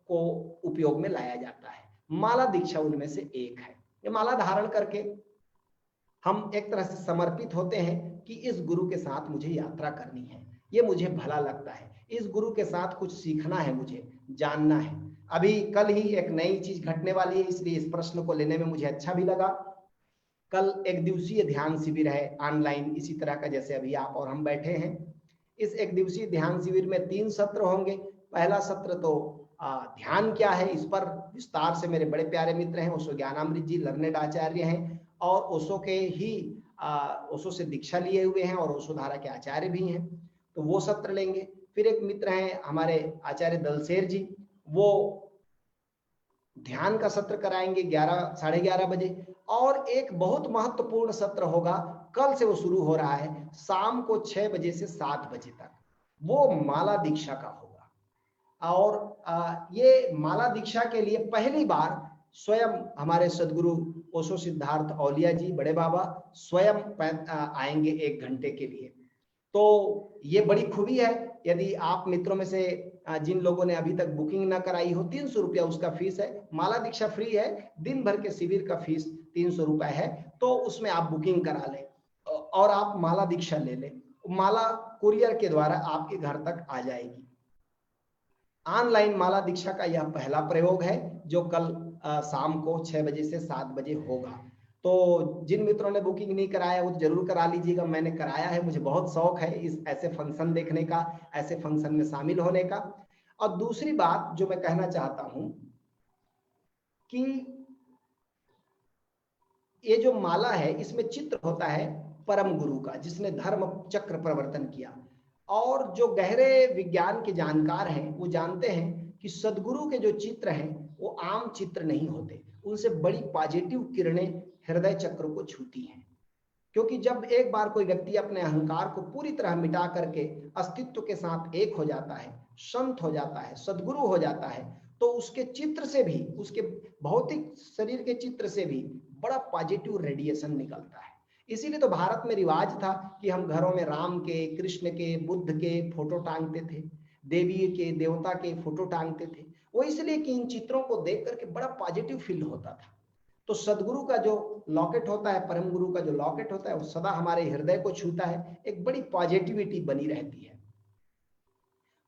[SPEAKER 3] को उपयोग में लाया जाता है। माला दीक्षा उनमें से एक है। ये माला धारण करके हम एक तरह से समर्पित होते हैं कि इस गुरु के साथ मुझे यात्रा करनी है, ये मुझे भला लगता है, इस गुरु के साथ कुछ सीखना है, मुझे जानना है। अभी कल ही एक नई चीज घटने वाली है, इसलिए इस प्रश्न को लेने में मुझे अच्छा भी लगा। कल एक दिवसीय ध्यान शिविर है ऑनलाइन, इसी तरह का जैसे अभी आप और हम बैठे हैं। इस एक दिवसीय ध्यान शिविर में 3 सत्र होंगे, पहला सत्र तो ध्यान क्या है इस पर विस्तार से मेरे बड़े प्यारे मित्र हैं ओशो ज्ञानामृत जी लर्नेड आचार्य हैं और ओशो के ही ओशो से दीक्षा लिए हुए हैं और ओशो धारा के आचार्य भी हैं, तो वो सत्र लेंगे। फिर एक मित्र हैं हमारे आचार्य दलसेर जी, वो ध्यान का सत्र कराएंगे 11 साढ़े 11 बजे। और एक बहुत महत्वपूर्ण सत्र होगा, कल से वो शुरू हो रहा है, शाम को 6 बजे से 7 बजे तक, वो माला दीक्षा का होगा। और ये माला दीक्षा के लिए पहली बार स्वयं हमारे सदगुरु ओशो सिद्धार्थ औलिया जी बड़े बाबा स्वयं आएंगे 1 घंटे के लिए। तो ये बड़ी खूबी है, यदि आप मित्रों में से जिन लोगों ने अभी तक बुकिंग ना कराई हो, 300 रुपया उसका फीस है। माला दीक्षा फ्री है, दिन भर के शिविर का फीस 300 रुपए है, तो उसमें आप बुकिंग करा लें और आप माला दीक्षा ले लें। माला कुरियर के द्वारा आपके घर तक आ जाएगी। ऑनलाइन माला दीक्षा का यह पहला प्रयोग है जो कल शाम को 6 बजे से 7 बजे होगा। तो जिन मित्रों ने बुकिंग नहीं कराया वो जरूर करा लीजिएगा, मैंने कराया है, मुझे बहुत शौक है इस ऐसे फंक्शन देखने का, ऐसे फंक्शन में शामिल होने का। और दूसरी बात जो मैं कहना चाहता हूं कि ये जो माला है इसमें चित्र होता है परम गुरु का, जिसने धर्म चक्र प्रवर्तन किया। और जो गहरे विज्ञान के जानकार हैं वो जानते हैं कि सदगुरु के जो चित्र हैं वो आम चित्र नहीं होते, उनसे बड़ी पॉजिटिव किरणें हृदय चक्र को छूती हैं। क्योंकि जब एक बार कोई व्यक्ति अपने अहंकार को पूरी तरह मिटा करके अस्तित्व के साथ एक हो जाता है, संत हो जाता है, सदगुरु हो जाता है, तो उसके चित्र से भी, उसके भौतिक शरीर के चित्र से भी बड़ा पॉजिटिव रेडिएशन निकलता है। इसीलिए तो भारत में रिवाज था कि हम घरों में राम के, कृष्ण के, बुद्ध के फोटो टांगते थे, देवी के, देवता के फोटो टांगते थे। वो इसलिए कि इन चित्रों को देख करके बड़ा पॉजिटिव फील होता था। तो सदगुरु का जो लॉकेट होता है, परम गुरु का जो लॉकेट होता है, वो सदा हमारे हृदय को छूता है, एक बड़ी पॉजिटिविटी बनी रहती है।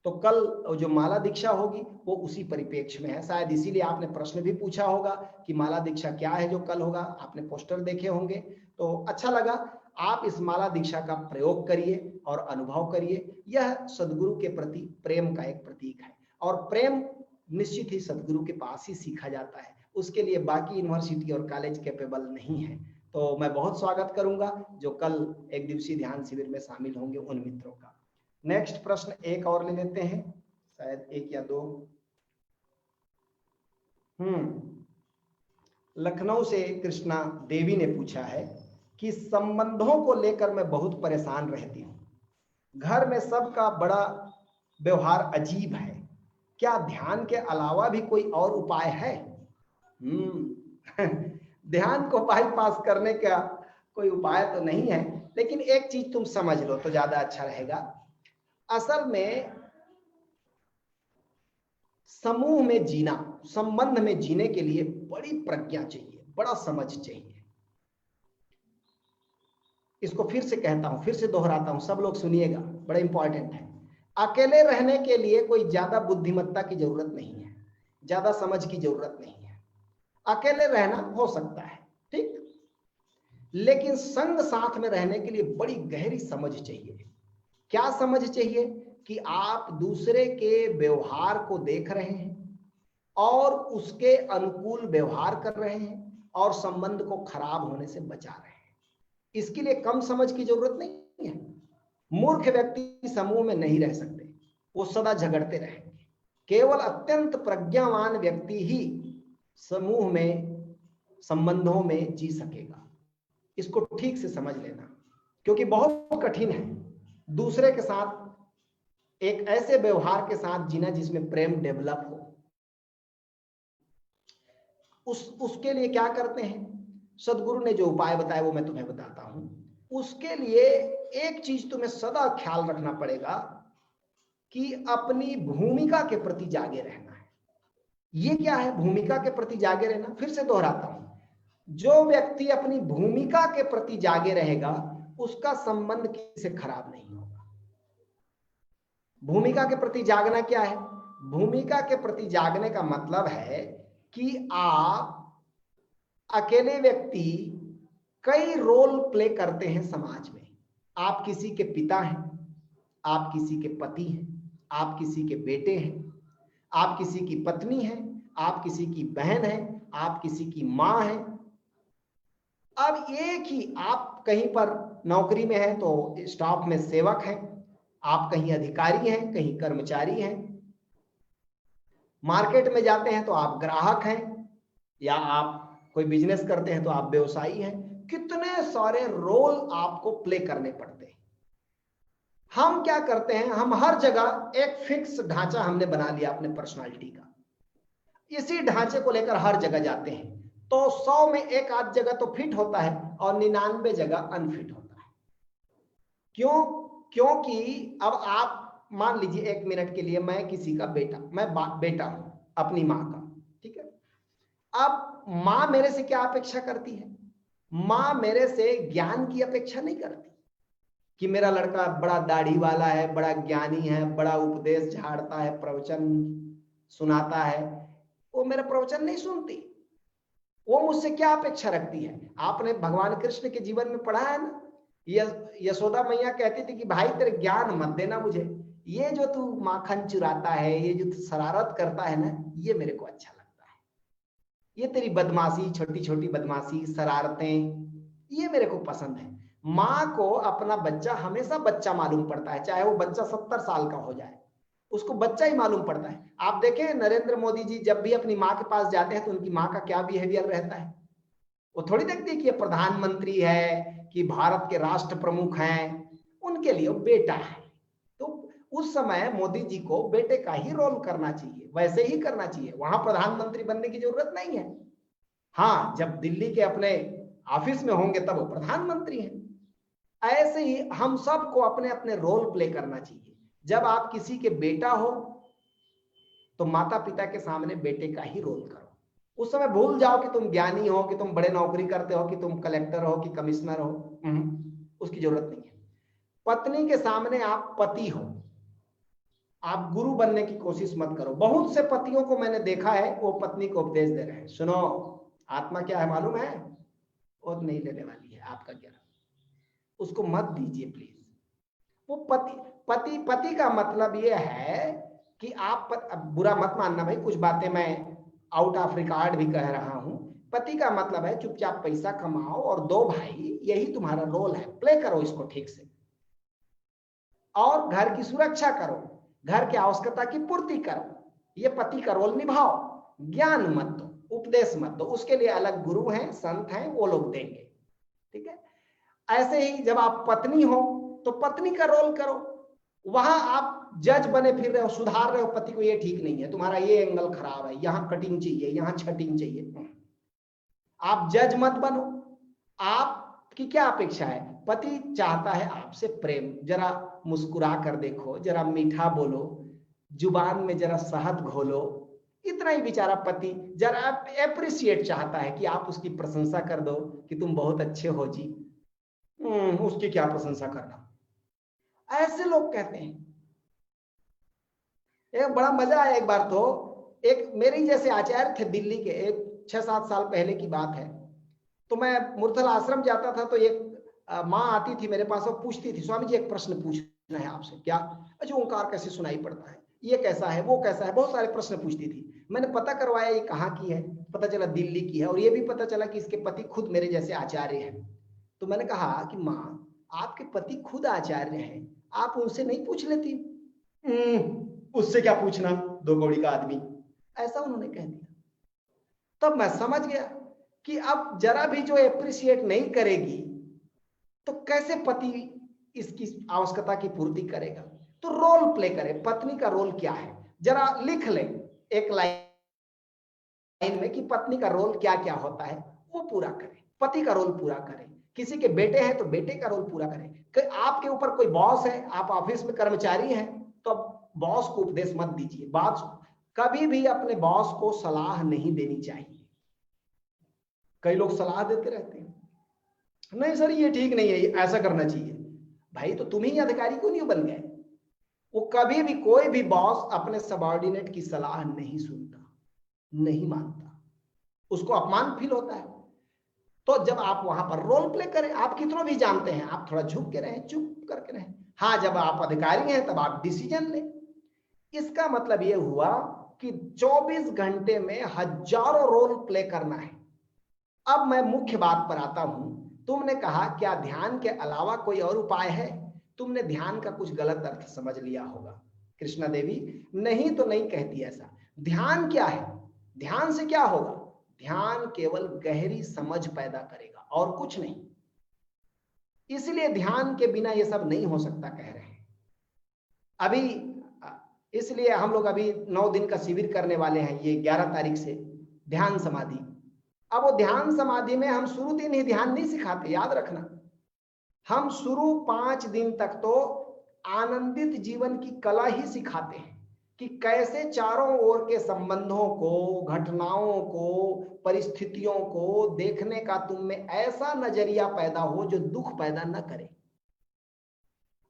[SPEAKER 3] तो कल जो माला दीक्षा होगी वो उसी परिप्रेक्ष्य में है। शायद इसीलिए आपने प्रश्न भी पूछा होगा कि माला दीक्षा क्या है जो कल होगा, आपने पोस्टर देखे होंगे तो अच्छा लगा। आप इस माला दीक्षा का प्रयोग करिए और अनुभव करिए। यह सदगुरु के प्रति प्रेम का एक प्रतीक है, और प्रेम निश्चित ही सदगुरु के पास ही सीखा जाता है, उसके लिए बाकी यूनिवर्सिटी और कॉलेज कैपेबल नहीं है। तो मैं बहुत स्वागत करूंगा जो कल 1 दिवसीय ध्यान शिविर में शामिल होंगे उन मित्रों का। नेक्स्ट प्रश्न एक और ले लेते हैं, शायद 1 या 2। लखनऊ से कृष्णा देवी ने पूछा है कि संबंधों को लेकर मैं बहुत परेशान रहती हूँ, घर में सबका बड़ा व्यवहार अजीब है, क्या ध्यान के अलावा भी कोई और उपाय है? ध्यान को बाईपास करने का कोई उपाय तो नहीं है, लेकिन एक चीज तुम समझ लो तो ज्यादा अच्छा रहेगा। असल में समूह में जीना, संबंध में जीने के लिए बड़ी प्रज्ञा चाहिए, बड़ा समझ चाहिए। इसको फिर से कहता हूं, फिर से दोहराता हूं, सब लोग सुनिएगा, बड़ा इंपॉर्टेंट है। अकेले रहने के लिए कोई ज्यादा बुद्धिमत्ता की जरूरत नहीं है, ज्यादा समझ की जरूरत नहीं है। अकेले रहना हो सकता है, ठीक, लेकिन संग साथ में रहने के लिए बड़ी गहरी समझ चाहिए। क्या समझ चाहिए? कि आप दूसरे के व्यवहार को देख रहे हैं और उसके अनुकूल व्यवहार कर रहे हैं और संबंध को खराब होने से बचा रहे हैं। इसके लिए कम समझ की जरूरत नहीं है। मूर्ख व्यक्ति समूह में नहीं रह सकते, वो सदा झगड़ते रहेंगे। केवल अत्यंत प्रज्ञावान व्यक्ति ही समूह में, संबंधों में जी सकेगा। इसको ठीक से समझ लेना, क्योंकि बहुत कठिन है दूसरे के साथ एक ऐसे व्यवहार के साथ जीना जिसमें प्रेम डेवलप हो। उसके लिए क्या करते हैं? सदगुरु ने जो उपाय बताया वो मैं तुम्हें बताता हूं। उसके लिए एक चीज तुम्हें सदा ख्याल रखना पड़ेगा कि अपनी भूमिका के प्रति जागे रहना है। ये क्या है भूमिका के प्रति जागे रहना? फिर से दोहराता हूं, जो व्यक्ति अपनी भूमिका के प्रति जागे रहेगा उसका संबंध किसी से खराब नहीं होगा। भूमिका के प्रति जागना क्या है? भूमिका के प्रति जागने का मतलब है कि आप अकेले व्यक्ति कई रोल प्ले करते हैं समाज में। आप किसी के पिता हैं, आप किसी के पति हैं, आप किसी के बेटे हैं, आप किसी की पत्नी हैं, आप किसी की बहन हैं, आप किसी की माँ हैं। अब एक ही, आप कहीं पर नौकरी में हैं तो स्टाफ में सेवक हैं, आप कहीं अधिकारी हैं, कहीं कर्मचारी हैं, मार्केट में जाते हैं तो आप ग्राहक हैं, या आप कोई बिजनेस करते हैं तो आप व्यवसायी हैं। कितने सारे रोल आपको प्ले करने पड़ते हैं। हम क्या करते हैं, हम हर जगह एक फिक्स ढांचा हमने बना लिया अपने पर्सनालिटी का, इसी ढांचे को लेकर हर जगह जाते हैं, तो 100 में एक आध जगह तो फिट होता है और 99 जगह अनफिट होता है। क्यों? क्योंकि अब आप मान लीजिए 1 मिनट के लिए मैं किसी का बेटा, मैं बेटा हूं अपनी माँ का, ठीक है। अब माँ मेरे से क्या अपेक्षा करती है? माँ मेरे से ज्ञान की अपेक्षा नहीं करती कि मेरा लड़का बड़ा दाढ़ी वाला है, बड़ा ज्ञानी है, बड़ा उपदेश झाड़ता है, प्रवचन सुनाता है। वो मेरा प्रवचन नहीं सुनती। वो मुझसे क्या अपेक्षा रखती है? आपने भगवान कृष्ण के जीवन में पढ़ा है ना, यशोदा मैया कहती थी कि भाई तेरे ज्ञान मत देना मुझे, ये जो तू माखन चुराता है, ये जो तू शरारत करता है ना, ये मेरे को अच्छा लगता है। ये तेरी बदमाशी, छोटी छोटी बदमाशी, शरारतें, ये मेरे को पसंद है। माँ को अपना बच्चा हमेशा बच्चा मालूम पड़ता है, चाहे वो बच्चा 70 साल का हो जाए, उसको बच्चा ही मालूम पड़ता है। आप देखें नरेंद्र मोदी जी जब भी अपनी माँ के पास जाते हैं तो उनकी माँ का क्या बिहेवियर रहता है। वो थोड़ी देखती है कि ये प्रधानमंत्री है, कि भारत के राष्ट्र प्रमुख हैं, उनके लिए वो बेटा है। तो उस समय मोदी जी को बेटे का ही रोल करना चाहिए, वैसे ही करना चाहिए, वहां प्रधानमंत्री बनने की जरूरत नहीं है। हाँ, जब दिल्ली के अपने ऑफिस में होंगे तब वो प्रधानमंत्री हैं। ऐसे ही हम सबको अपने अपने रोल प्ले करना चाहिए। जब आप किसी के बेटा हो तो माता पिता के सामने बेटे का ही रोल करो। उस समय भूल जाओ कि तुम ज्ञानी हो, कि तुम बड़े नौकरी करते हो, कि तुम कलेक्टर हो, कि कमिश्नर हो, उसकी जरूरत नहीं है। पत्नी के सामने आप पति हो, आप गुरु बनने की कोशिश मत करो। बहुत से पतियों को मैंने देखा है, वो पत्नी को उपदेश दे रहे हैं, सुनो आत्मा क्या है मालूम है, वो नहीं लेने वाली है आपका ज्ञान, उसको मत दीजिए प्लीज। वो पति का मतलब ये है कि आप बुरा मत मानना भाई, कुछ बातें मैं आउट ऑफ रिकॉर्ड भी कह रहा हूं। पति का मतलब है चुपचाप पैसा कमाओ और दो भाई, यही तुम्हारा रोल है। प्ले करो इसको ठीक से और घर की सुरक्षा करो, घर की आवश्यकता की पूर्ति करो, ये पति का रोल निभाओ। ज्ञान मत दो, उपदेश मत दो, उसके लिए अलग गुरु हैं, संत हैं, वो लोग देंगे, ठीक है। ऐसे ही जब आप पत्नी हो तो पत्नी का रोल करो। वहां आप जज बने फिर रहे हो, सुधार रहे हो पति को, ये ठीक नहीं है, तुम्हारा ये एंगल खराब है, यहां कटिंग चाहिए, यहां छटिंग चाहिए। आप जज मत बनो। आपकी क्या अपेक्षा है? पति चाहता है आपसे प्रेम, जरा मुस्कुरा कर देखो, जरा मीठा बोलो, जुबान में जरा शहद घोलो, इतना ही बेचारा पति जरा एप्रिशिएट चाहता है कि आप उसकी प्रशंसा कर दो कि तुम बहुत अच्छे हो जी। उसकी क्या प्रशंसा करना, ऐसे लोग कहते हैं। एक बड़ा मजा आया, एक बार तो एक मेरे जैसे आचार्य थे दिल्ली के, एक 6-7 साल पहले की बात है। तो मैं मूर्धल आश्रम जाता था तो एक माँ आती थी मेरे पास और पूछती थी, स्वामी जी एक प्रश्न पूछना है आपसे। क्या? अच्छा, ओंकार कैसे सुनाई पड़ता है, ये कैसा है, वो कैसा है, बहुत सारे प्रश्न पूछती थी। मैंने पता करवाया ये कहाँ की है, पता चला दिल्ली की है, और ये भी पता चला कि इसके पति खुद मेरे जैसे आचार्य हैं। तो मैंने कहा कि माँ आपके पति खुद आचार्य हैं, आप उनसे नहीं पूछ लेती? उससे क्या पूछना, दो कौड़ी का आदमी, ऐसा उन्होंने कह दिया। तब मैं समझ गया कि अब जरा भी जो एप्रिशिएट नहीं करेगी तो कैसे पति इसकी आवश्यकता की पूर्ति करेगा। तो रोल प्ले करे, पत्नी का रोल क्या है, जरा लिख ले एक लाइन में कि पत्नी का रोल क्या क्या होता है, वो पूरा करे, पति का रोल पूरा करे। किसी के बेटे हैं तो बेटे का रोल पूरा करें। कि आपके ऊपर कोई बॉस है, आप ऑफिस में कर्मचारी हैं, तो बॉस को उपदेश मत दीजिए। बात कभी भी अपने बॉस को सलाह नहीं देनी चाहिए। कई लोग सलाह देते रहते हैं, नहीं सर ये ठीक नहीं है, ऐसा करना चाहिए। भाई तो तुम ही अधिकारी क्यों नहीं बन गए? वो कभी भी कोई भी बॉस अपने सबऑर्डिनेट की सलाह नहीं सुनता, नहीं मानता, उसको अपमान फील होता है। तो जब आप वहां पर रोल प्ले करें, आप कितना भी जानते हैं, आप थोड़ा झुक के रहें, चुप करके रहें। हाँ, जब आप अधिकारी हैं तब आप डिसीजन लें। इसका मतलब यह हुआ कि 24 घंटे में हजारों रोल प्ले करना है। अब मैं मुख्य बात पर आता हूं। तुमने कहा क्या ध्यान के अलावा कोई और उपाय है? तुमने ध्यान का कुछ गलत अर्थ समझ लिया होगा। कृष्णा देवी नहीं तो नहीं कहती ऐसा। ध्यान क्या है? ध्यान से क्या होगा? ध्यान केवल गहरी समझ पैदा करेगा और कुछ नहीं। इसलिए ध्यान के बिना ये सब नहीं हो सकता कह रहे हैं। अभी इसलिए हम लोग अभी 9 दिन का शिविर करने वाले हैं, ये 11 तारीख से ध्यान समाधि। अब वो ध्यान समाधि में हम शुरू दिन ही ध्यान नहीं सिखाते, याद रखना। हम शुरू 5 दिन तक तो आनंदित जीवन की कला ही सिखाते हैं कि कैसे चारों ओर के संबंधों को, घटनाओं को, परिस्थितियों को देखने का तुम में ऐसा नजरिया पैदा हो जो दुख पैदा न करे।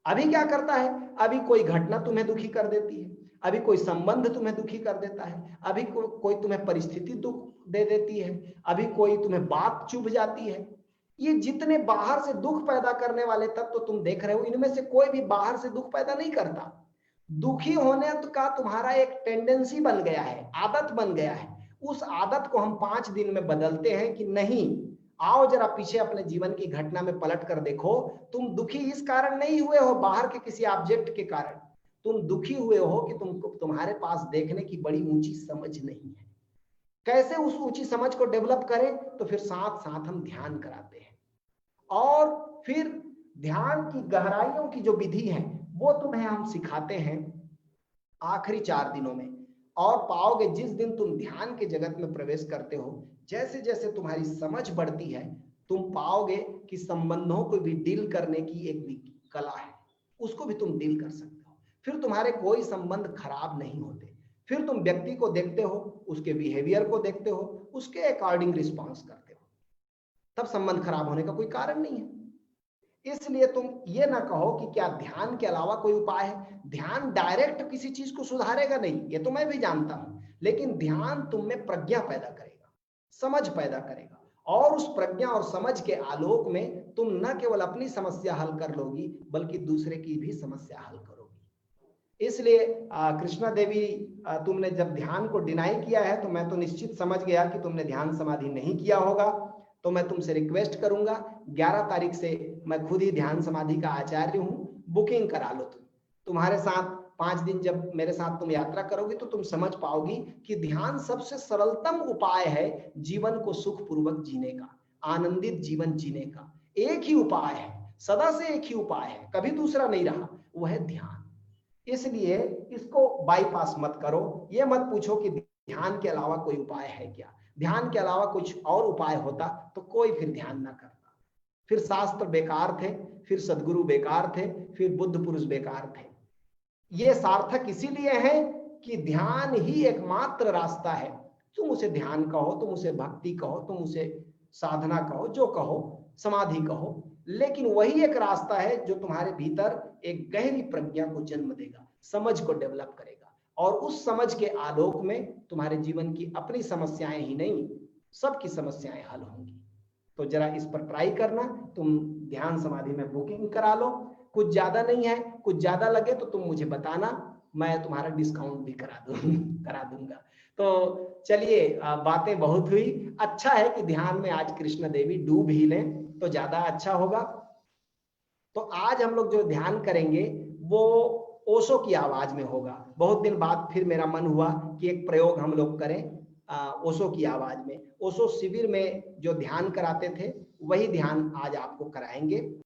[SPEAKER 3] अभी क्या करता है? अभी कोई घटना तुम्हें दुखी कर देती है, अभी कोई संबंध तुम्हें दुखी कर देता है, अभी कोई तुम्हें परिस्थिति दुख दे देती है, अभी कोई तुम्हें बात चुभ जाती है। ये जितने बाहर से दुख पैदा करने वाले तत्व तो तुम देख रहे हो, इनमें से कोई भी बाहर से दुख पैदा नहीं करता। दुखी होने का तुम्हारा एक टेंडेंसी बन गया है, आदत बन गया है। उस आदत को हम 5 दिन में बदलते हैं कि नहीं, आओ जरा पीछे अपने जीवन की घटना में पलट कर देखो। तुम दुखी इस कारण नहीं हुए हो बाहर के किसी ऑब्जेक्ट के कारण, तुम दुखी हुए हो कि तुम्हारे पास देखने की बड़ी ऊंची समझ नहीं है। कैसे उस ऊंची समझ को डेवलप करें? तो फिर साथ साथ हम ध्यान कराते हैं और फिर ध्यान की गहराइयों की जो विधि है वो तुम्हें हम सिखाते हैं आखिरी 4 दिनों में। और पाओगे जिस दिन तुम ध्यान के जगत में प्रवेश करते हो, जैसे जैसे तुम्हारी समझ बढ़ती है, तुम पाओगे कि संबंधों को भी डील करने की एक कला है, उसको भी तुम डील कर सकते हो। फिर तुम्हारे कोई संबंध खराब नहीं होते। फिर तुम व्यक्ति को देखते हो, उसके बिहेवियर को देखते हो, उसके अकॉर्डिंग रिस्पॉन्स करते हो, तब संबंध खराब होने का कोई कारण नहीं है। इसलिए तुम ये ना कहो कि क्या ध्यान के अलावा कोई उपाय है। ध्यान डायरेक्ट किसी चीज को सुधारेगा नहीं, ये तो मैं भी जानता हूं, लेकिन ध्यान तुम में प्रज्ञा पैदा करेगा, समझ पैदा करेगा, और उस प्रज्ञा और समझ के आलोक में तुम न केवल अपनी समस्या हल कर लोगी बल्कि दूसरे की भी समस्या हल करोगी। इसलिए कृष्णा देवी, तुमने जब ध्यान को डिनाई किया है तो मैं तो निश्चित समझ गया कि तुमने ध्यान समाधि नहीं किया होगा। तो मैं तुमसे रिक्वेस्ट करूंगा, 11 तारीख से मैं खुद ही ध्यान समाधि का आचार्य हूं, बुकिंग करा लो। तुम्हारे साथ 5 दिन जब मेरे साथ तुम यात्रा करोगी तो तुम समझ पाओगी कि ध्यान सबसे सरलतम उपाय है जीवन को सुखपूर्वक जीने का, आनंदित जीवन जीने का। एक ही उपाय है, सदा से एक ही उपाय है, कभी दूसरा नहीं रहा, वो है ध्यान। इसलिए इसको बाईपास मत करो। ये मत पूछो कि ध्यान के अलावा कोई उपाय है क्या। ध्यान के अलावा कुछ और उपाय होता तो कोई फिर ध्यान ना करता। फिर शास्त्र बेकार थे, फिर सदगुरु बेकार थे, फिर बुद्ध पुरुष बेकार थे। ये सार्थक इसीलिए है कि ध्यान ही एकमात्र रास्ता है। तुम उसे ध्यान कहो, तुम उसे भक्ति कहो, तुम उसे साधना कहो, जो कहो, समाधि कहो, लेकिन वही एक रास्ता है जो तुम्हारे भीतर एक गहरी प्रज्ञा को जन्म देगा, समझ को डेवलप करेगा, और उस समझ के आलोक में तुम्हारे जीवन की अपनी समस्याएं ही नहीं, सबकी समस्याएं हल होंगी। तो जरा इस पर ट्राई करना। तुम ध्यान समाधि में बुकिंग करा लो। कुछ ज्यादा नहीं है, कुछ ज्यादा लगे तो तुम मुझे बताना, मैं तुम्हारा डिस्काउंट भी करा दूंगा। तो चलिए, बातें बहुत हुई। अच्छा है कि ध्यान में आज कृष्णा देवी डूब ही लें तो ज्यादा अच्छा होगा। तो आज हम लोग जो ध्यान करेंगे वो ओशो की आवाज में होगा। बहुत दिन बाद फिर मेरा मन हुआ कि एक प्रयोग हम लोग करें ओशो की आवाज में। ओशो शिविर में जो ध्यान कराते थे वही ध्यान आज आपको कराएंगे।